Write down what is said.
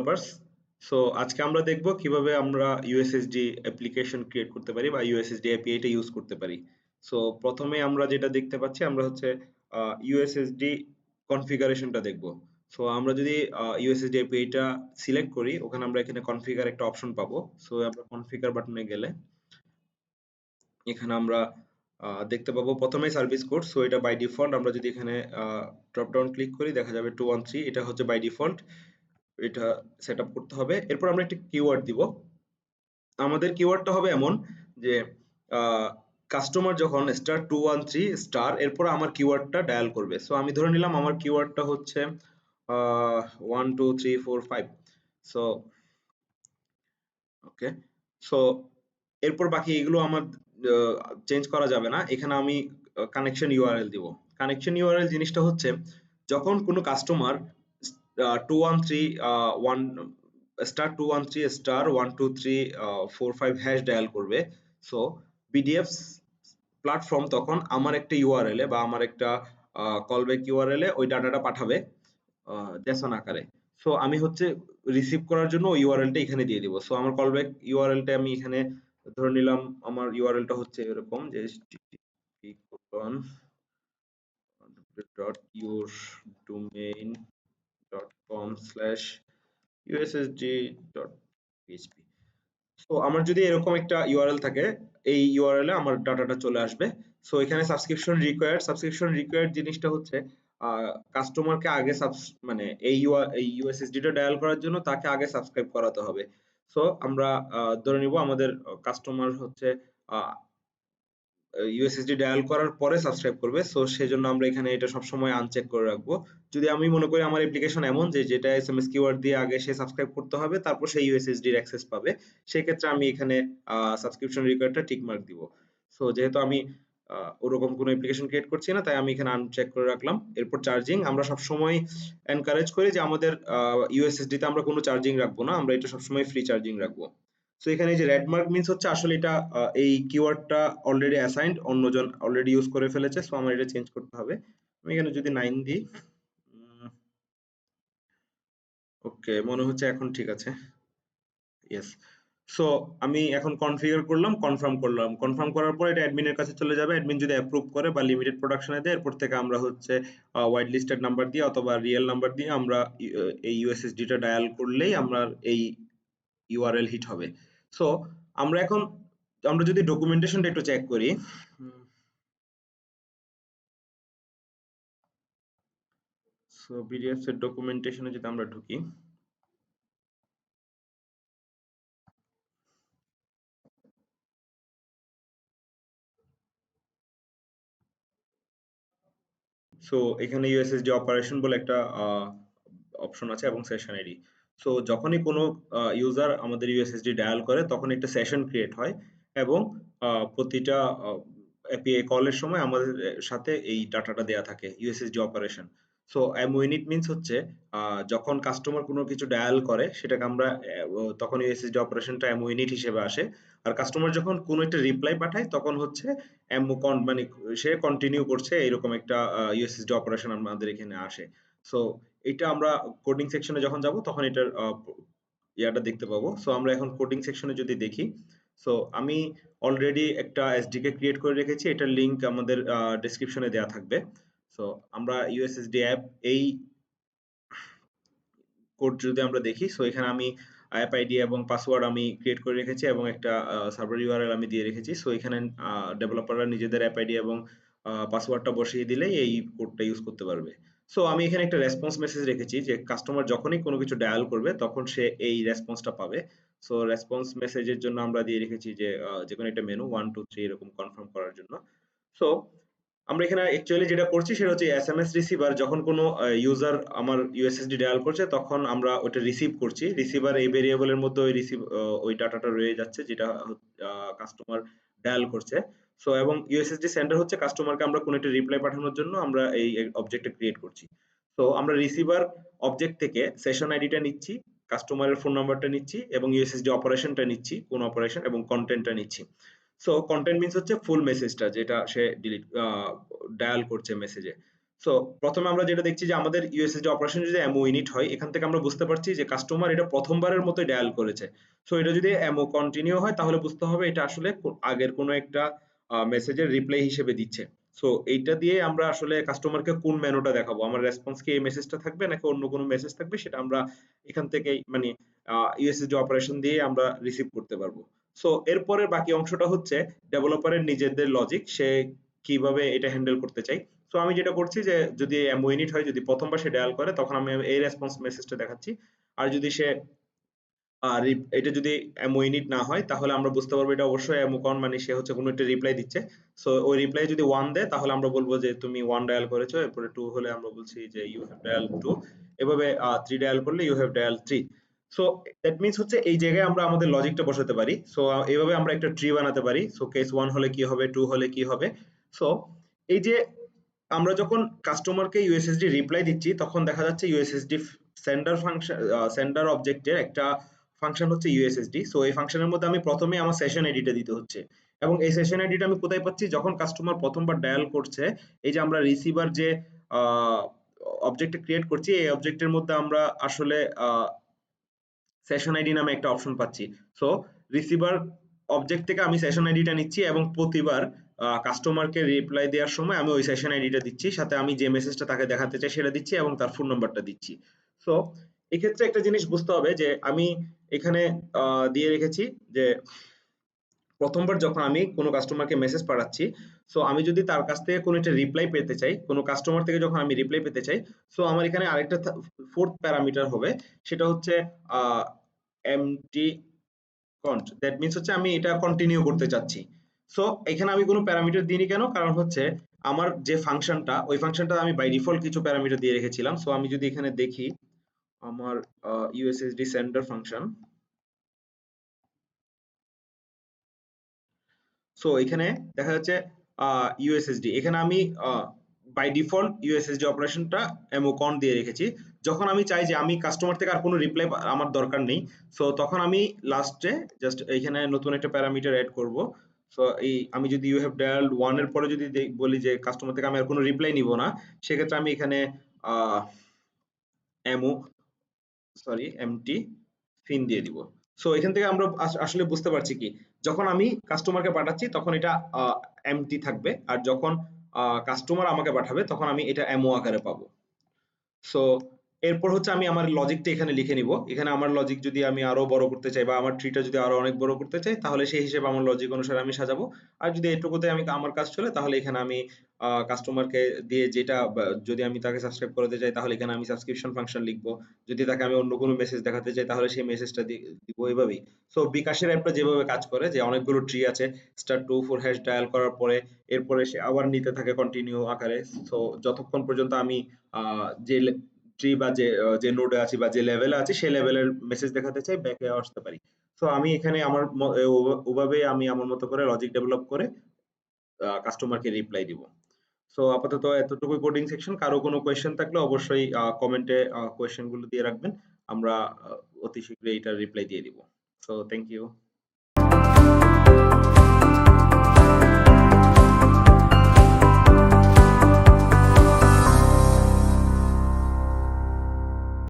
Developers. So আজকে আমরা দেখব কিভাবে আমরা ইউএসএসডি অ্যাপ্লিকেশন ক্রিয়েট করতে পারি বা ইউএসএসডি এপিআই টা ইউজ করতে পারি। সো প্রথমে আমরা যেটা দেখতে পাচ্ছি আমরা হচ্ছে ইউএসএসডি কনফিগারেশনটা দেখব। সো আমরা যদি ইউএসএসডি এপিআই টা সিলেক্ট করি, ওখানে আমরা এখানে কনফিগার একটা অপশন পাবো। সো আমরা কনফিগার বাটনে গেলে এখানে আমরা দেখতে পাবো প্রথমে সার্ভিস কোড। সো এটা বাই ডিফল্ট, আমরা যদি এখানে ড্রপ ডাউন ক্লিক করি দেখা যাবে 213, এটা হচ্ছে বাই ডিফল্ট, এটা সেটআপ করতে হবে। এরপর আমরা একটা কিওয়ার্ড দিব। আমাদের কিওয়ার্ডটা হবে এমন যে কাস্টমার যখন *213* এরপর আমার কিওয়ার্ডটা ডায়াল করবে। সো আমি ধরে নিলাম আমার কিওয়ার্ডটা হচ্ছে 1 2 3 4 5। সো ওকে, সো এরপর বাকি এগুলো আমার চেঞ্জ করা যাবে না। এখানে আমি কানেকশন ইউআরএল দিব। কানেকশন ইউআরএল জিনিসটা হচ্ছে যখন কোনো কাস্টমার 213*123*123 হ্যাশ ডায়াল করবে, সো বিডিএফ প্ল্যাটফর্ম তখন আমার একটা ইউআরএল এ বা আমার একটা কলব্যাক ইউআরএল এ ওই ডাটাটা পাঠাবে জেসন আকারে। সো আমি হচ্ছে রিসিভ করার জন্য ওই ইউআরএল টা এখানে দিয়ে দিব। সো আমার কলব্যাক ইউআরএল টা আমি এখানে ধরে নিলাম, আমার ইউআরএল টা হচ্ছে এরকম যে http://yourdomain.com/ussd.php। সো আমার যদি এরকম একটা ইউআরএল থাকে, এই ইউআরএল এ আমার ডাটাটা চলে আসবে। সো এখানে সাবস্ক্রিপশন রিকোয়ার্ড জিনিসটা হচ্ছে কাস্টমারকে আগে মানে এই ইউএসএসডি টা ডায়াল করার জন্য তাকে আগে সাবস্ক্রাইব করাতে হবে। সো আমরা ধরে নিব আমাদের কাস্টমার হচ্ছে ইউএসএসডি ডায়াল করার পরে সাবস্ক্রাইব করবে। সো সেজন্য আমরা এখানে এটা সবসময় আনচেক করে রাখবো। যদি আমি মনে করি আমার অ্যাপ্লিকেশন এমন যে যেটা এসএমএস কিওয়ার্ড দিয়ে আগে সে সাবস্ক্রাইব করতে হবে, তারপর সেই ইউএসএসডি এর অ্যাক্সেস পাবে, সেক্ষেত্রে আমি এখানে সাবস্ক্রিপশন রিকোয়ার্ডটা টিক মার্ক দিব। সো যেহেতু আমি ওরকম কোনো অ্যাপ্লিকেশন ক্রিয়েট করছি না, তাই আমি এখানে আনচেক করে রাখলাম। এরপর চার্জিং আমরা সবসময় এনকারেজ করি যে আমাদের ইউএসএসডি তে আমরা কোনো চার্জিং রাখবো না, আমরা এটা সবসময় ফ্রি চার্জিং রাখবো। সো এখানে এই যে রেড মার্ক মিন্স হচ্ছে আসলে এটা এই কিওয়ার্ডটা অলরেডি অ্যাসাইন্ড, অন্যজন অলরেডি ইউজ করে ফেলেছে। সো আমার এটা চেঞ্জ করতে হবে। আমি এখানে যদি 9 দিই, ওকে মনে হচ্ছে এখন ঠিক আছে। ইয়েস। সো আমি এখন কনফিগার করলাম, কনফার্ম করলাম। কনফার্ম করার পর এটা অ্যাডমিনের কাছে চলে যাবে। অ্যাডমিন যদি অ্যাপ্রুভ করে বা লিমিটেড প্রোডাকশনে দেয়, এরপর থেকে আমরা হচ্ছে হোয়াইট লিস্টেড নাম্বার দিয়ে অথবা রিয়েল নাম্বার দিয়ে আমরা এই ইউএসএসডি টা ডায়াল করলেই আমরা এই ইউআরএল হিট হবে। সো আমরা এখন আমরা যদি ডকুমেন্টেশনটা একটু চেক করি, সো বিডিএফ এর ডকুমেন্টেশনে যদি আমরা ঢুকি, সো এখানে ইউএসএসডি অপারেশন বলে একটা অপশন আছে এবং সেশন আইডি। সো যখনই কোনো ইউজার আমাদের ইউএসএসডি ডায়াল করে তখন একটা সেশন ক্রিয়েট হয় এবং প্রতিটা এপিআই কলের সময় আমাদের সাথে এই ডাটাটা দেয়া থাকে ইউএসএসডি অপারেশন। সো এমওইনিট মিন্স হচ্ছে যখন কাস্টমার কোনো কিছু ডায়াল করে সেটাকে আমরা তখন ইউএসএসডি অপারেশনটা এমওইনিট হিসেবে আসে। আর কাস্টমার যখন কোনো একটা রিপ্লাই পাঠায় তখন হচ্ছে মানে সে কন্টিনিউ করছে, এরকম একটা ইউএসএসডি অপারেশন আমাদের এখানে আসে। সো এটা আমরা কোডিং সেকশনে যখন যাব তখন এটার ইয়াটা দেখতে পাবো। সো আমরা এখন কোডিং সেকশনে যদি দেখি, সো আমি অলরেডি একটা এসডিকে ক্রিয়েট করে রেখেছি, এটার লিংক আমাদের ডেসক্রিপশনে দেওয়া থাকবে। সো আমরা ইউএসএসডি অ্যাপ এই কোড যদি আমরা দেখি, সো এখানে আমি অ্যাপ আইডি এবং পাসওয়ার্ড আমি ক্রিয়েট করে রেখেছি এবং একটা সার্ভার ইউআরএল আমি দিয়ে রেখেছি। সো এখানে ডেভেলপাররা নিজেদের অ্যাপ আইডি এবং পাসওয়ার্ডটা বসিয়ে দিলেই এই কোডটা ইউজ করতে পারবে। সো আমি এখানে একটা রেসপন্স মেসেজ রেখেছি যে কাস্টমার যখনই কোনো কিছু ডায়াল করবে তখন সে এই রেসপন্সটা পাবে। সো রেসপন্স মেসেজের জন্য আমরা দিয়ে রেখেছি যে যেকোনো একটা মেনু 1 2 3 এরকম কনফার্ম করার জন্য। সো আমরা এখানে অ্যাকচুয়ালি যেটা করছি সেটা হচ্ছে এসএমএস রিসিভার যখন কোনো ইউজার আমার ইউএসএসডি ডায়াল করছে তখন আমরা ওটা রিসিভ করছি। রিসিভার এই ভেরিয়েবলের মধ্যে ওই ডাটাটা রয়ে যাচ্ছে যেটা কাস্টমার ডায়াল করছে। সো এবং ইউএসএসডি সেন্ডার হচ্ছে কাস্টমারকে আমরা কোনো একটা রিপ্লাই পাঠানোর জন্য আমরা এই অবজেক্টটা ক্রিয়েট করছি। তো আমরা রিসিভার অবজেক্ট থেকে সেশন আইডিটা নিচ্ছি, কাস্টমারের ফোন নাম্বারটা নিচ্ছি এবং ইউএসএসডি অপারেশনটা নিচ্ছি, কোন অপারেশন এবং কন্টেন্টটা নিচ্ছি। সো কন্টেন্ট মিন্স হচ্ছে ফুল মেসেজটা যেটা সে ডায়াল করছে মেসেজে। সো প্রথমে আমরা যেটা দেখছি যে আমাদের ইউএসএসডি অপারেশন যদি এমও ইনিট হয়, এখান থেকে আমরা বুঝতে পারছি যে কাস্টমার এটা প্রথমবারের মতো ডায়াল করেছে। সো এটা যদি এমও কন্টিনিউ হয় তাহলে বুঝতে হবে এটা আসলে আগের কোনো একটা মেসেজের রিপ্লাই হিসেবে দিচ্ছে। সো এইটা দিয়ে আমরা আসলে কাস্টমারকে কোন মেনুটা দেখাবো, আমার রেসপন্স কি এই মেসেজটা থাকবে নাকি অন্য কোনো মেসেজ থাকবে, সেটা আমরা এখান থেকেই মানে ইউএসএসডি অপারেশন দিয়ে আমরা রিসিভ করতে পারবো। সো এরপরের বাকি অংশটা হচ্ছে ডেভেলপারের নিজেদের লজিক, সে কিভাবে এটা হ্যান্ডেল করতে চাই। সো আমি যেটা করছি যে যদি এমও ইনিট হয়, যদি প্রথমবার সে ডায়াল করে তখন আমি এই রেসপন্স মেসেজটা দেখাচ্ছি। আর যদি সে এটা যদি এমও ইনিট না হয় তাহলে আমরা বুঝতে পারবো এটা অবশ্যই এমও কাউন্ট, মানে সে হচ্ছে কোনো একটা রিপ্লাই দিচ্ছে। সো ওই রিপ্লাই যদি 1 দেয় তাহলে আমরা বলবো যে তুমি 1 ডায়াল করেছো, এরপরে 2 হলে আমরা বলছি যে ইউ হ্যাভ ডায়াল 2, এভাবে 3 ডায়াল করলে you have dial 3। So that means হচ্ছে এই জায়গায় আমরা আমাদের লজিকটা বসাতে পারি। সো এইভাবে আমরা একটা ট্রি বানাতে পারি। সো কেস 1 হলে কি হবে, 2 হলে কি হবে। সো এই যে আমরা যখন কাস্টমারকে ইউএসএসডি রিপ্লাই দিচ্ছি তখন দেখা যাচ্ছে ইউএসএসডি সেন্ডার ফাংশন, সেন্ডার অবজেক্টের একটা ফাংশন হচ্ছে ইউএসএসডি। সো এই ফাংশনের মধ্যে আমি প্রথমে আমার সেশন আইডিটা দিতে হচ্ছে, এবং এই সেশন আইডিটা আমি কোথায় পাচ্ছি, যখন কাস্টমার প্রথমবার ডায়াল করছে এই যে আমরা রিসিভার যে অবজেক্ট ক্রিয়েট করছি এই অবজেক্টের মধ্যে আমরা আসলে সেশন আইডি নামে একটা অপশন পাচ্ছি। সো রিসিভার অবজেক্ট থেকে আমি সেশন আইডিটা নিচ্ছি এবং প্রতিবার কাস্টমারকে রিপ্লাই দেওয়ার সময় আমি ওই সেশন আইডিটা দিচ্ছি, সাথে আমি যে মেসেজটা তাকে দেখাতে চাই সেটা দিচ্ছি এবং তার ফোন নাম্বারটা দিচ্ছি। সো এক্ষেত্রে একটা জিনিস বুঝতে হবে যে আমি এখানে দিয়ে রেখেছি যে প্রথমবার যখন আমি কোনো কাস্টমারকে মেসেজ পাঠাচ্ছি, সো আমি যদি তার কাছ থেকে কোনো একটা রিপ্লাই পেতে চাই, কোনো কাস্টমার থেকে যখন আমি রিপ্লাই পেতে চাই, সো আমার এখানে আরেকটা ফোর্থ প্যারামিটার হবে, সেটা হচ্ছে এমটি কন্ট। দ্যাট মিন্স হচ্ছে আমি এটা কন্টিনিউ করতে চাচ্ছি। সো এখানে আমি কোনো প্যারামিটার দিইনি কেন, কারণ হচ্ছে আমার যে ফাংশনটা ওই ফাংশনটা আমি বাই ডিফল্ট কিছু প্যারামিটার দিয়ে রেখেছিলাম। সো আমি যদি এখানে দেখি আমার ইউএসএসডি সেন্ডার ফাংশন, সো এখানে দেখা যাচ্ছে ইউএসএসডি, এখানে আমি বাই ডিফল্ট ইউএসএসডি অপারেশনটা এমোকন দিয়ে রেখেছি। যখন আমি চাই যে আমি কাস্টমার থেকে আর কোনো রিপ্লাই আমার দরকার নেই, সো তখন আমি লাস্টে জাস্ট এখানে নতুন একটা প্যারামিটার অ্যাড করব। সো এই আমি যদি ইউ হ্যাভ ডায়ালড 1 এর পরে যদি বলি যে কাস্টমার থেকে আমি আর কোনো রিপ্লাই নিব না, সেক্ষেত্রে আমি এখানে এমও এমটি ফিন দিয়ে দিব। সো এখান থেকে আমরা আসলে বুঝতে পারছি কি, যখন আমি কাস্টমারকে পাঠাচ্ছি তখন এটা এমটি থাকবে, আর যখন কাস্টমার আমাকে পাঠাবে তখন আমি এটা এমও আকারে পাবো। সো এরপর হচ্ছে আমি আমার লজিকটা এখানে লিখে নিব। এখানে আমার লজিক যদি আমি আরো বড় করতে চাই বা আমার ট্রিটা যদি আরো অনেক বড় করতে চাই তাহলে সেই হিসেবে আমার লজিক অনুসারে আমি সাজাবো। আর যদি এটুকুতে আমি আমার কাজ চলে তাহলে এখানে আমি কাস্টমারকে দিয়ে যেটা যদি আমি তাকে সাবস্ক্রাইব করাতে চাই তাহলে এখানে আমি সাবস্ক্রিপশন ফাংশন লিখবো। যদি তাকে আমি অন্য কোনো মেসেজ দেখাতে চাই তাহলে সেই মেসেজটা দিব এইভাবেই। সো বিকাশের অ্যাপটা যেভাবে কাজ করে যে অনেকগুলো ট্রি আছে, *24# ডায়াল করার পরে এরপরে সে আবার নিতে থাকে কন্টিনিউ আকারে। সো যতক্ষণ পর্যন্ত আমি যে ট্রি বা যে নোডে আছি বা যে লেভেলে আছি সেই লেভেলের মেসেজ দেখাতে চাই, ব্যাকে আসতে পারি। সো আমি এখানে আমার ওভাবে আমি আমার মতো করে লজিক ডেভেলপ করে কাস্টমারকে রিপ্লাই দিব। সো আপাতত এতটুকুই কোডিং সেকশন। কারো কোনো কোয়েশ্চেন থাকলে অবশ্যই কমেন্টে কোয়েশ্চেন গুলো দিয়ে রাখবেন। আমরা অতি শীঘ্রই এটার রিপ্লাই দিয়ে দিব। So thank you.